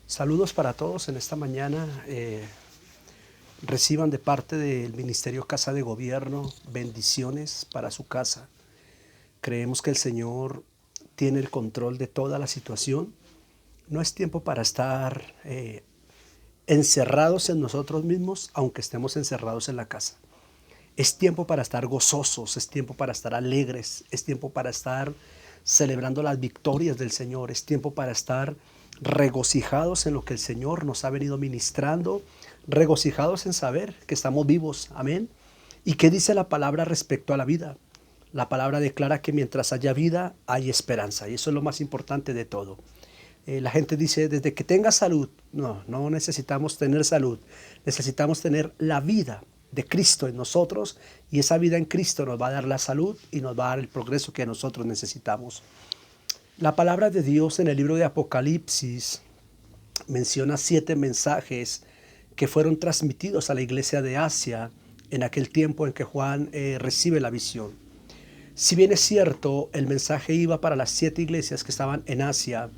Saludos para todos en esta mañana. Reciban de parte del Ministerio Casa de Gobierno bendiciones para su casa. Creemos que el Señor tiene el control de toda la situación. No es tiempo para estar encerrados en nosotros mismos, aunque estemos encerrados en la casa. Es tiempo para estar gozosos, es tiempo para estar alegres, es tiempo para estar celebrando las victorias del Señor, es tiempo para estar regocijados en lo que el Señor nos ha venido ministrando, regocijados en saber que estamos vivos, amén. ¿Y qué dice la palabra respecto a la vida? La palabra declara que mientras haya vida, hay esperanza, y eso es lo más importante de todo. La gente dice, desde que tenga salud, no necesitamos tener salud, necesitamos tener la vida de Cristo en nosotros, y esa vida en Cristo nos va a dar la salud y nos va a dar el progreso que nosotros necesitamos. La palabra de Dios en el libro de Apocalipsis menciona 7 mensajes que fueron transmitidos a la iglesia de Asia en aquel tiempo en que Juan recibe la visión. Si bien es cierto, el mensaje iba para las 7 iglesias que estaban en Asia,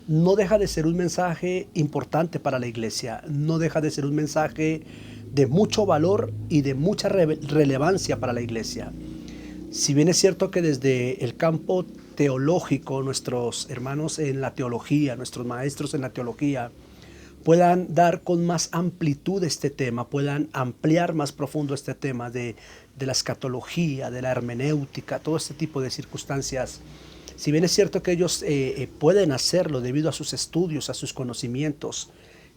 no deja de ser un mensaje importante para la iglesia, no deja de ser un mensaje de mucho valor y de mucha relevancia para la iglesia. Si bien es cierto que desde el campo teológico, nuestros hermanos en la teología, nuestros maestros en la teología, puedan dar con más amplitud este tema, puedan ampliar más profundo este tema de la escatología, de la hermenéutica, todo este tipo de circunstancias. Si bien es cierto que ellos pueden hacerlo debido a sus estudios, a sus conocimientos,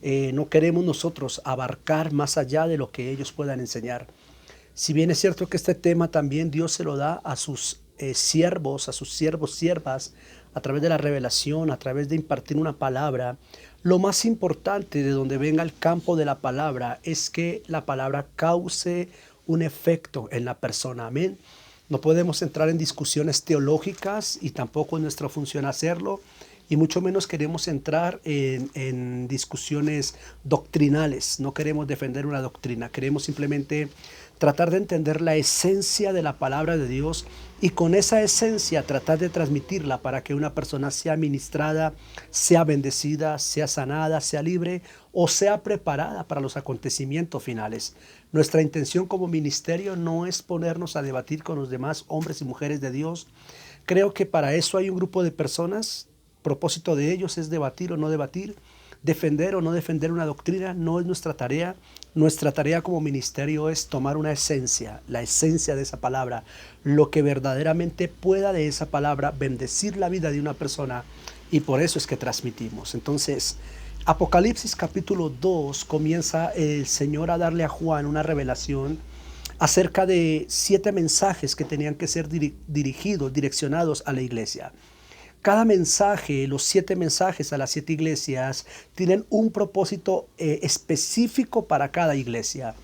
no queremos nosotros abarcar más allá de lo que ellos puedan enseñar. Si bien es cierto que este tema también Dios se lo da a sus siervos, siervas, a través de la revelación, a través de impartir una palabra, lo más importante de donde venga el campo de la palabra es que la palabra cause un efecto en la persona. Amén. No podemos entrar en discusiones teológicas y tampoco es nuestra función hacerlo, y mucho menos queremos entrar en discusiones doctrinales. No queremos defender una doctrina, queremos simplemente tratar de entender la esencia de la palabra de Dios y con esa esencia tratar de transmitirla para que una persona sea ministrada, sea bendecida, sea sanada, sea libre o sea preparada para los acontecimientos finales. Nuestra intención como ministerio no es ponernos a debatir con los demás hombres y mujeres de Dios. Creo que para eso hay un grupo de personas. Propósito de ellos es debatir o no debatir, defender o no defender una doctrina. No es nuestra tarea. Nuestra tarea como ministerio es tomar una esencia, la esencia de esa palabra, lo que verdaderamente pueda de esa palabra bendecir la vida de una persona, y por eso es que transmitimos. Entonces, Apocalipsis capítulo 2 comienza el Señor a darle a Juan una revelación acerca de 7 mensajes que tenían que ser direccionados a la iglesia. Cada mensaje, los 7 mensajes a las 7 iglesias, tienen un propósito específico para cada iglesia.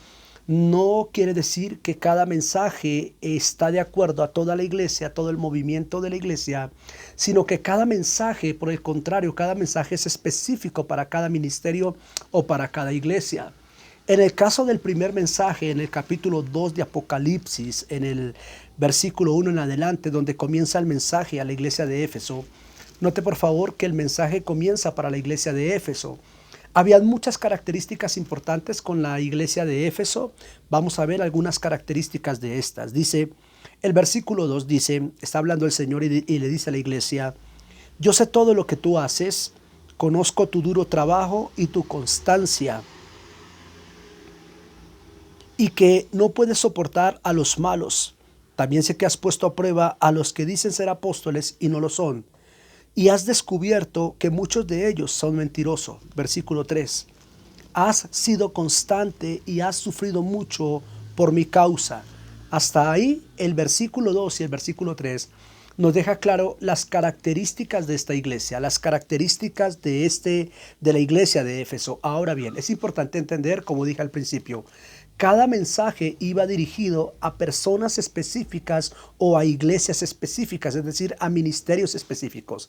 No quiere decir que cada mensaje está de acuerdo a toda la iglesia, a todo el movimiento de la iglesia, sino que cada mensaje, por el contrario, cada mensaje es específico para cada ministerio o para cada iglesia. En el caso del primer mensaje, en el capítulo 2 de Apocalipsis, en el versículo 1 en adelante, donde comienza el mensaje a la iglesia de Éfeso, note por favor que el mensaje comienza para la iglesia de Éfeso. Había muchas características importantes con la iglesia de Éfeso. Vamos a ver algunas características de estas. Dice, el versículo 2 dice, está hablando el Señor y le dice a la iglesia: yo sé todo lo que tú haces, conozco tu duro trabajo y tu constancia, y que no puedes soportar a los malos. También sé que has puesto a prueba a los que dicen ser apóstoles y no lo son, y has descubierto que muchos de ellos son mentirosos. Versículo 3. Has sido constante y has sufrido mucho por mi causa. Hasta ahí el versículo 2 y el versículo 3 nos deja claro las características de esta iglesia, las características de la iglesia de Éfeso. Ahora bien, es importante entender, como dije al principio, cada mensaje iba dirigido a personas específicas o a iglesias específicas, es decir, a ministerios específicos.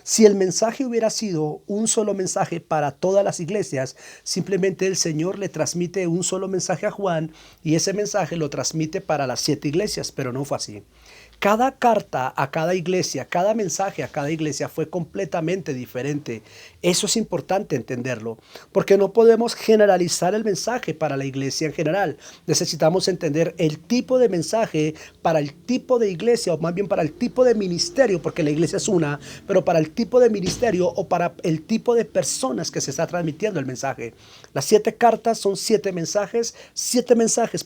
Si el mensaje hubiera sido un solo mensaje para todas las iglesias, simplemente el Señor le transmite un solo mensaje a Juan y ese mensaje lo transmite para las 7 iglesias, pero no fue así. cada carta a cada iglesia, cada mensaje a cada iglesia fue completamente diferente. Eso es importante entenderlo, porque no podemos generalizar el mensaje para la iglesia en general. Necesitamos entender el tipo de mensaje para el tipo de iglesia, o más bien para el tipo de ministerio, porque la iglesia es una, pero para el tipo de ministerio o para el tipo de personas que se está transmitiendo el mensaje. Las 7 cartas son 7 mensajes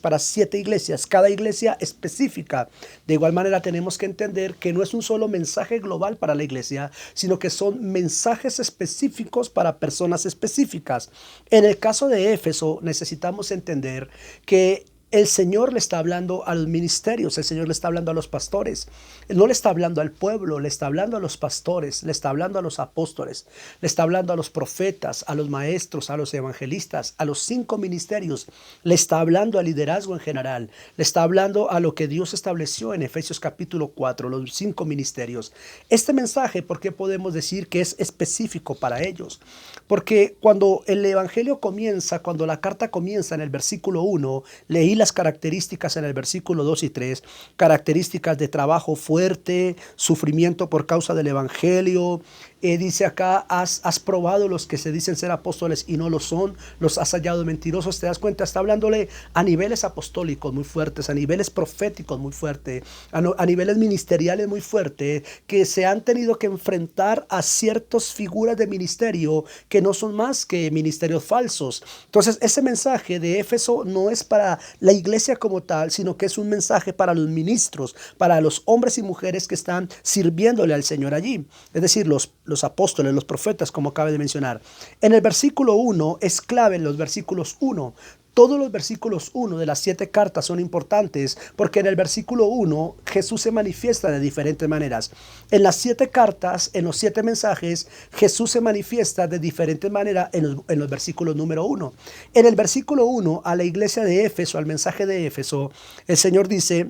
para 7 iglesias, cada iglesia específica. De igual manera tenemos que entender que no es un solo mensaje global para la iglesia, sino que son mensajes específicos para personas específicas. En el caso de Éfeso necesitamos entender que el Señor le está hablando a los ministerios, el Señor le está hablando a los pastores. Él no le está hablando al pueblo, le está hablando a los pastores, le está hablando a los apóstoles, le está hablando a los profetas, a los maestros, a los evangelistas, a los 5 ministerios. Le está hablando al liderazgo en general, le está hablando a lo que Dios estableció en Efesios capítulo 4, los 5 ministerios. Este mensaje, ¿por qué podemos decir que es específico para ellos? Porque cuando el evangelio comienza, cuando la carta comienza en el versículo 1, leí las características en el versículo 2 y 3, características de trabajo fuerte, sufrimiento por causa del evangelio. Dice acá, has probado los que se dicen ser apóstoles y no lo son, los has hallado mentirosos. Te das cuenta, está hablándole a niveles apostólicos muy fuertes, a niveles proféticos muy fuertes, a niveles ministeriales muy fuertes, que se han tenido que enfrentar a ciertas figuras de ministerio que no son más que ministerios falsos. Entonces ese mensaje de Éfeso no es para la iglesia como tal, sino que es un mensaje para los ministros, para los hombres y mujeres que están sirviéndole al Señor allí, es decir, los apóstoles, los profetas, como acabo de mencionar. En el versículo 1 es clave, en los versículos 1. Todos los versículos 1 de las 7 cartas son importantes porque en el versículo 1 Jesús se manifiesta de diferentes maneras. En las 7 cartas, en los 7 mensajes, Jesús se manifiesta de diferentes maneras en los versículos número 1. En el versículo 1 a la iglesia de Éfeso, al mensaje de Éfeso, el Señor dice: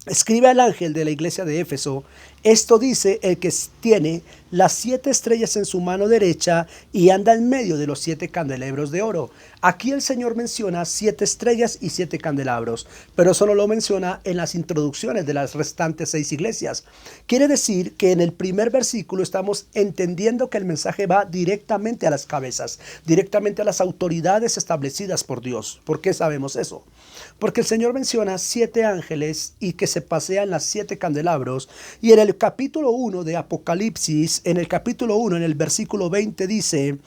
escribe al ángel de la iglesia de Éfeso, esto dice el que tiene las 7 estrellas en su mano derecha y anda en medio de los 7 candelabros de oro. Aquí el Señor menciona 7 estrellas y 7 candelabros, pero eso no lo menciona en las introducciones de las restantes 6 iglesias. Quiere decir que en el primer versículo estamos entendiendo que el mensaje va directamente a las cabezas, directamente a las autoridades establecidas por Dios. ¿Por qué sabemos eso? Porque el Señor menciona 7 ángeles y que se pasean las 7 candelabros, y en el capítulo 1 de Apocalipsis, en el capítulo 1, en el versículo 20 dice: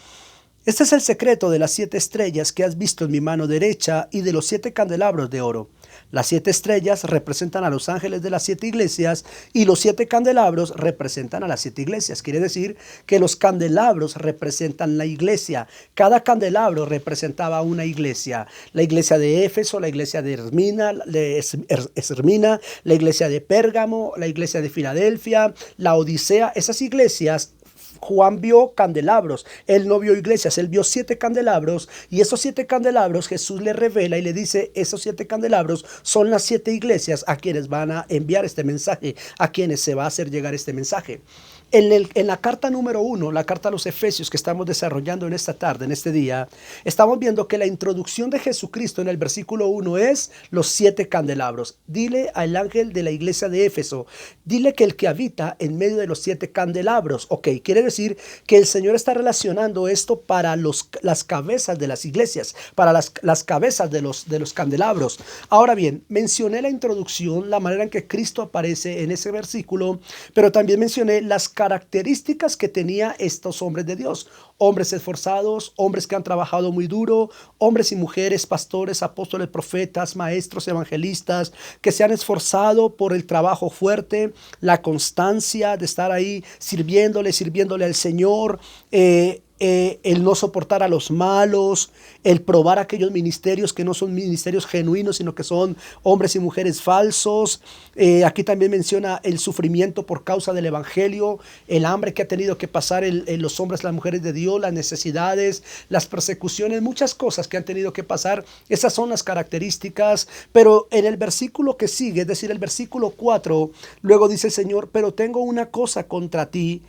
este es el secreto de las 7 estrellas que has visto en mi mano derecha y de los 7 candelabros de oro. Las 7 estrellas representan a los ángeles de las 7 iglesias y los 7 candelabros representan a las 7 iglesias. Quiere decir que los candelabros representan la iglesia. Cada candelabro representaba una iglesia. La iglesia de Éfeso, la iglesia de Esmirna, la iglesia de Pérgamo, la iglesia de Filadelfia, la Odisea. Esas iglesias, Juan vio candelabros, él no vio iglesias, él vio 7 candelabros, y esos 7 candelabros Jesús le revela y le dice: esos 7 candelabros son las 7 iglesias a quienes van a enviar este mensaje, a quienes se va a hacer llegar este mensaje. En la carta número 1, la carta a los Efesios que estamos desarrollando en esta tarde, en este día, estamos viendo que la introducción de Jesucristo en el versículo 1 es los 7 candelabros. Dile al ángel de la iglesia de Éfeso, dile que el que habita en medio de los 7 candelabros. Ok, quiere decir que el Señor está relacionando esto para las cabezas de las iglesias, para las cabezas de los candelabros. Ahora bien, mencioné la introducción, la manera en que Cristo aparece en ese versículo, pero también mencioné las características que tenía estos hombres de Dios: hombres esforzados, hombres que han trabajado muy duro, hombres y mujeres, pastores, apóstoles, profetas, maestros, evangelistas, que se han esforzado por el trabajo fuerte, la constancia de estar ahí sirviéndole al Señor, el no soportar a los malos, el probar aquellos ministerios que no son ministerios genuinos, sino que son hombres y mujeres falsos. Aquí también menciona el sufrimiento por causa del evangelio, el hambre que ha tenido que pasar los hombres, las mujeres de Dios, las necesidades, las persecuciones, muchas cosas que han tenido que pasar. Esas son las características. Pero en el versículo que sigue, es decir, el versículo 4, luego dice el Señor: pero tengo una cosa contra ti,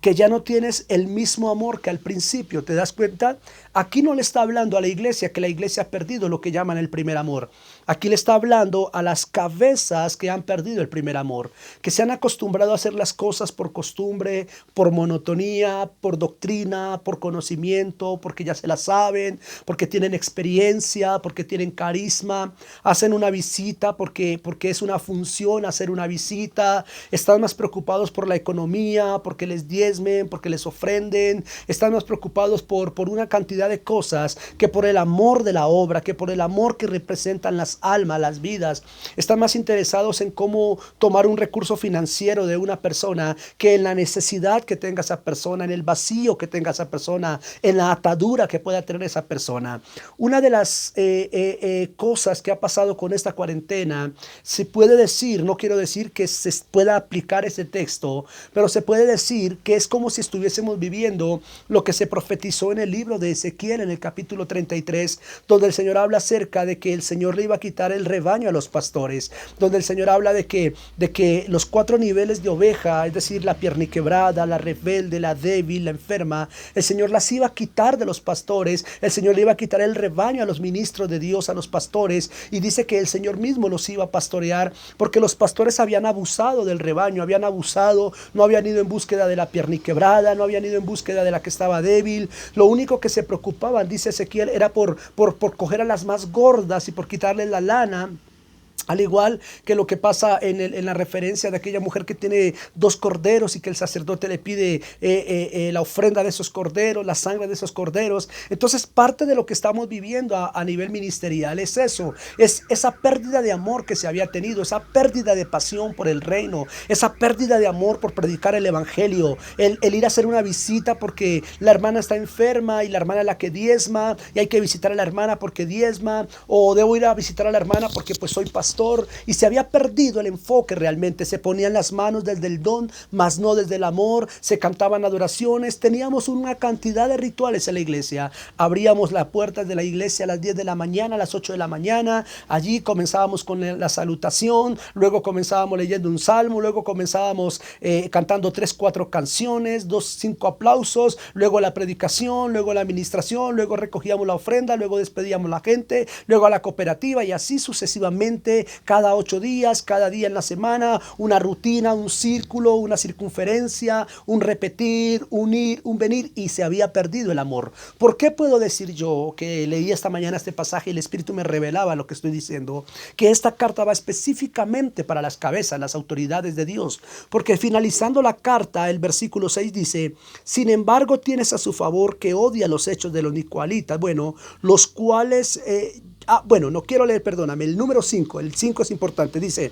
que ya no tienes el mismo amor que al principio. ¿Te das cuenta? Aquí no le está hablando a la iglesia que la iglesia ha perdido lo que llaman el primer amor. Aquí le está hablando a las cabezas que han perdido el primer amor, que se han acostumbrado a hacer las cosas por costumbre, por monotonía, por doctrina, por conocimiento, porque ya se la saben, porque tienen experiencia, porque tienen carisma, hacen una visita porque es una función hacer una visita, están más preocupados por la economía, porque les diezmen, porque les ofrenden, están más preocupados por una cantidad de cosas que por el amor de la obra, que por el amor que representan las almas, las vidas. Están más interesados en cómo tomar un recurso financiero de una persona que en la necesidad que tenga esa persona, en el vacío que tenga esa persona, en la atadura que pueda tener esa persona. Una de las cosas que ha pasado con esta cuarentena, se puede decir, no quiero decir que se pueda aplicar ese texto, pero se puede decir que es como si estuviésemos viviendo lo que se profetizó en el libro de Ezequiel, en el capítulo 33, donde el Señor habla acerca de que el Señor le iba a quitar el rebaño a los pastores, donde el Señor habla de que los 4 niveles de oveja, es decir, la pierniquebrada, la rebelde, la débil, la enferma, el Señor las iba a quitar de los pastores, el Señor le iba a quitar el rebaño a los ministros de Dios, a los pastores, y dice que el Señor mismo los iba a pastorear, porque los pastores habían abusado del rebaño, habían abusado, no habían ido en búsqueda de la pierniquebrada, no habían ido en búsqueda de la que estaba débil, lo único que se preocupaban, dice Ezequiel, era por coger a las más gordas y por quitarles la lana. Al igual que lo que pasa en la referencia de aquella mujer que tiene 2 corderos y que el sacerdote le pide la ofrenda de esos corderos, la sangre de esos corderos. Entonces parte de lo que estamos viviendo a nivel ministerial es eso, es esa pérdida de amor que se había tenido, esa pérdida de pasión por el reino, esa pérdida de amor por predicar el evangelio, el ir a hacer una visita porque la hermana está enferma y la hermana es la que diezma y hay que visitar a la hermana porque diezma, o debo ir a visitar a la hermana porque pues soy pastor. Y se había perdido el enfoque realmente. Se ponían las manos desde el don, mas no desde el amor. Se cantaban adoraciones. Teníamos una cantidad de rituales en la iglesia. Abríamos las puertas de la iglesia a las 10 de la mañana, a las 8 de la mañana. Allí comenzábamos con la salutación. Luego comenzábamos leyendo un salmo. Luego comenzábamos cantando 3, 4 canciones, 2, 5 aplausos. Luego la predicación, luego la administración. Luego recogíamos la ofrenda. Luego despedíamos a la gente. Luego a la cooperativa y así sucesivamente. Cada 8 días, cada día en la semana, una rutina, un círculo, una circunferencia, un repetir, un ir, un venir, y se había perdido el amor. ¿Por qué puedo decir yo, que leí esta mañana este pasaje y el Espíritu me revelaba lo que estoy diciendo, que esta carta va específicamente para las cabezas, las autoridades de Dios? Porque finalizando la carta, el versículo 6 dice: sin embargo tienes a su favor que odia los hechos de los nicoalitas, bueno, los cuales... no quiero leer, perdóname, el número 5, el 5 es importante, dice: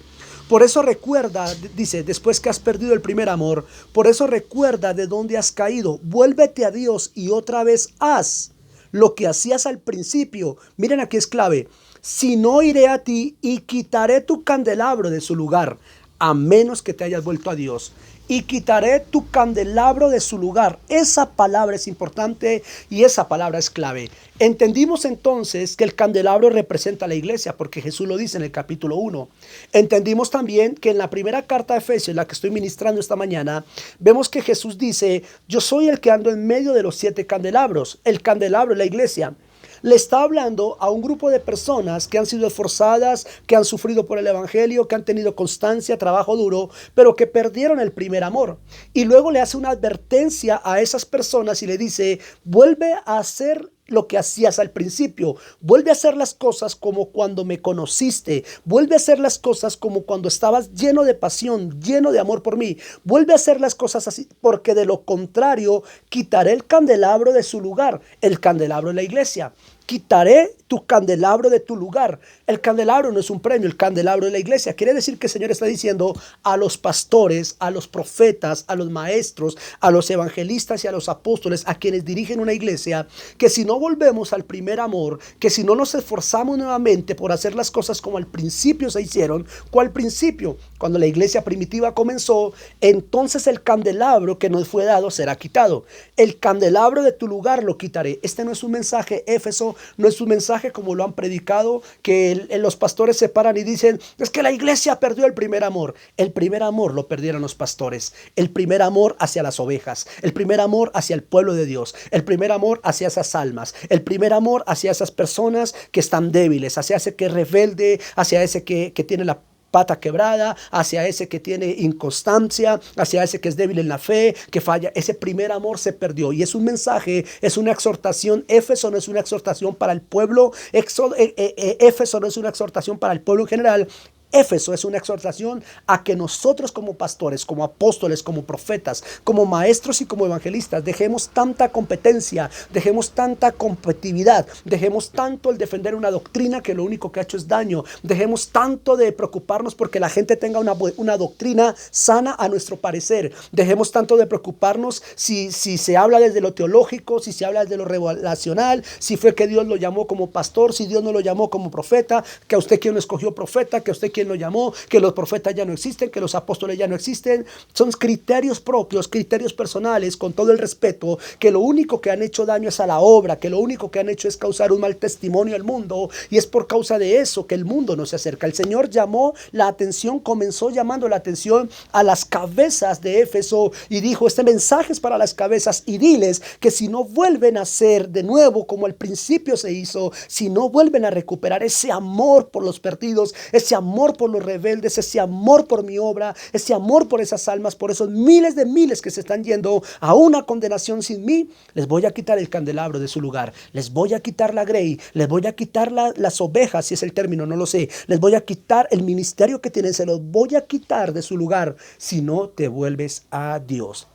por eso recuerda, dice, después que has perdido el primer amor, por eso recuerda de dónde has caído, vuélvete a Dios y otra vez haz lo que hacías al principio. Miren, aquí es clave: si no, iré a ti y quitaré tu candelabro de su lugar, a menos que te hayas vuelto a Dios. Y quitaré tu candelabro de su lugar. Esa palabra es importante y esa palabra es clave. Entendimos entonces que el candelabro representa a la iglesia, porque Jesús lo dice en el capítulo 1. Entendimos también que en la primera carta de Efesios, la que estoy ministrando esta mañana, vemos que Jesús dice: yo soy el que ando en medio de los 7 candelabros. El candelabro es la iglesia. Le está hablando a un grupo de personas que han sido esforzadas, que han sufrido por el evangelio, que han tenido constancia, trabajo duro, pero que perdieron el primer amor. Y luego le hace una advertencia a esas personas y le dice: vuelve a hacer lo que hacías al principio, vuelve a hacer las cosas como cuando me conociste, vuelve a hacer las cosas como cuando estabas lleno de pasión, lleno de amor por mí, vuelve a hacer las cosas así, porque de lo contrario quitaré el candelabro de su lugar. El candelabro es la iglesia. Quitaré tu candelabro de tu lugar. El candelabro no es un premio, el candelabro es la iglesia. Quiere decir que el Señor está diciendo a los pastores, a los profetas, a los maestros, a los evangelistas y a los apóstoles, a quienes dirigen una iglesia, que si no volvemos al primer amor, que si no nos esforzamos nuevamente por hacer las cosas como al principio se hicieron. ¿Cuál principio? Cuando la iglesia primitiva comenzó, entonces el candelabro que nos fue dado será quitado. El candelabro de tu lugar lo quitaré. Este no es un mensaje Éfeso, no es un mensaje como lo han predicado, que los pastores se paran y dicen, es que la iglesia perdió el primer amor. El primer amor lo perdieron los pastores. El primer amor hacia las ovejas, el primer amor hacia el pueblo de Dios, el primer amor hacia esas almas, el primer amor hacia esas personas que están débiles, hacia ese que es rebelde, hacia ese que tiene la pata quebrada, hacia ese que tiene inconstancia, hacia ese que es débil en la fe, que falla. Ese primer amor se perdió y es un mensaje, es una exhortación. Éfeso no es una exhortación para el pueblo, Éfeso no es una exhortación para el pueblo en general. Éfeso es una exhortación a que nosotros como pastores, como apóstoles, como profetas, como maestros y como evangelistas dejemos tanta competencia, dejemos tanta competitividad, dejemos tanto el defender una doctrina que lo único que ha hecho es daño, dejemos tanto de preocuparnos porque la gente tenga una doctrina sana a nuestro parecer, dejemos tanto de preocuparnos si se habla desde lo teológico, si se habla desde lo relacional, si fue que Dios lo llamó como pastor, si Dios no lo llamó como profeta, que a usted quien lo escogió profeta, que a usted quien lo llamó, que los profetas ya no existen, que los apóstoles ya no existen. Son criterios propios, criterios personales, con todo el respeto, que lo único que han hecho daño es a la obra, que lo único que han hecho es causar un mal testimonio al mundo, y es por causa de eso que el mundo no se acerca. El Señor llamó la atención, comenzó llamando la atención a las cabezas de Éfeso y dijo, este mensaje es para las cabezas y diles que si no vuelven a ser de nuevo como al principio se hizo, si no vuelven a recuperar ese amor por los perdidos, ese amor por los rebeldes, ese amor por mi obra, ese amor por esas almas, por esos miles de miles que se están yendo a una condenación sin mí, les voy a quitar el candelabro de su lugar, les voy a quitar la grey, les voy a quitar las ovejas, si es el término, no lo sé, les voy a quitar el ministerio que tienen, se los voy a quitar de su lugar si no te vuelves a Dios.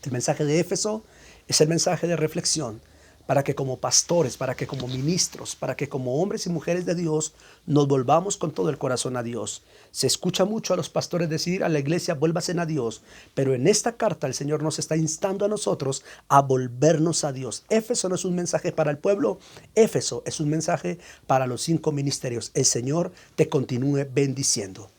El mensaje de Éfeso es el mensaje de reflexión para que como pastores, para que como ministros, para que como hombres y mujeres de Dios nos volvamos con todo el corazón a Dios. Se escucha mucho a los pastores decir a la iglesia, vuélvase a Dios, pero en esta carta el Señor nos está instando a nosotros a volvernos a Dios. Éfeso no es un mensaje para el pueblo, Éfeso es un mensaje para los 5 ministerios. El Señor te continúe bendiciendo.